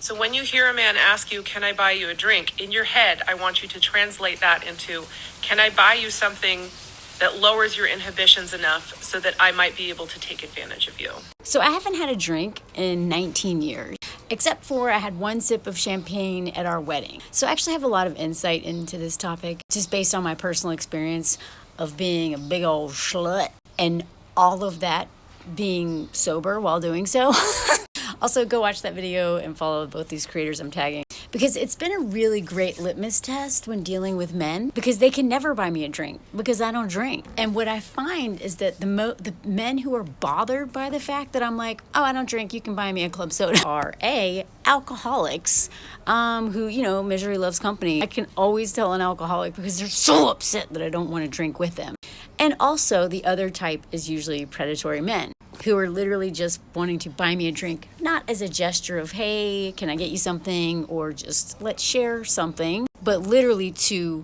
So when you hear a man ask you, can I buy you a drink? In your head, I want you to translate that into, can I buy you something that lowers your inhibitions enough so that I might be able to take advantage of you? So I haven't had a drink in 19 years, except for I had one sip of champagne at our wedding. So I actually have a lot of insight into this topic, just based on my personal experience of being a big old slut and all of that being sober while doing so. Also, go watch that video and follow both these creators I'm tagging, because it's been a really great litmus test when dealing with men, because they can never buy me a drink because I don't drink. And what I find is that the men who are bothered by the fact that I'm like, oh, I don't drink, you can buy me a club soda, are alcoholics who, misery loves company. I can always tell an alcoholic because they're so upset that I don't want to drink with them. And also the other type is usually predatory men who are literally just wanting to buy me a drink, not as a gesture of, hey, can I get you something, or just let's share something, but literally to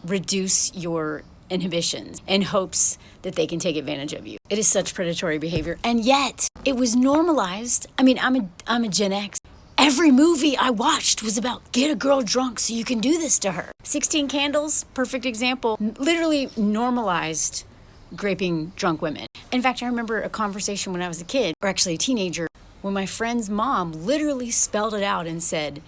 reduce your inhibitions in hopes that they can take advantage of you. It is such predatory behavior, and yet it was normalized. I mean, I'm a Gen X. Every movie I watched was about get a girl drunk so you can do this to her. 16 Candles, perfect example, literally normalized graping drunk women. In fact, I remember a conversation when I was a kid, or actually a teenager, when my friend's mom literally spelled it out and said,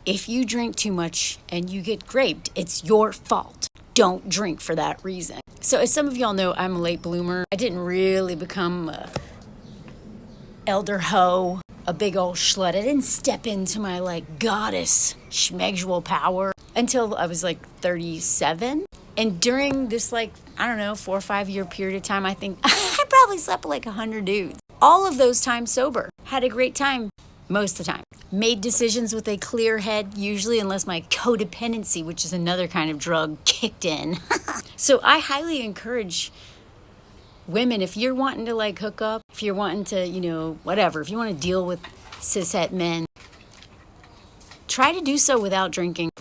if you drink too much and you get graped, it's your fault. Don't drink for that reason. So as some of y'all know, I'm a late bloomer. I didn't really become a elder hoe, a big old slut. I didn't step into my goddess schmegsual power until I was 37. And during this 4 or 5 year period of time, I think I probably slept with 100 dudes. All of those times sober. Had a great time most of the time. Made decisions with a clear head, usually, unless my codependency, which is another kind of drug, kicked in. So I highly encourage women, if you're wanting to hook up, if you're wanting to, whatever, if you want to deal with cishet men, try to do so without drinking.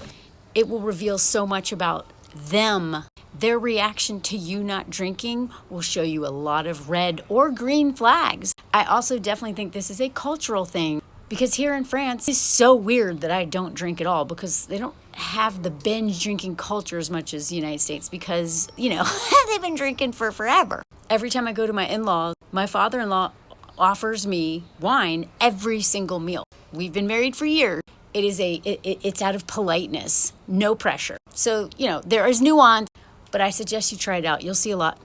It will reveal so much about them. Their reaction to you not drinking will show you a lot of red or green flags. I also definitely think this is a cultural thing, because here in France, it's so weird that I don't drink at all, because they don't have the binge drinking culture as much as the United States, because, they've been drinking for forever. Every time I go to my in-laws, my father-in-law offers me wine every single meal. We've been married for years. It's out of politeness, no pressure. So, there is nuance, but I suggest you try it out. You'll see a lot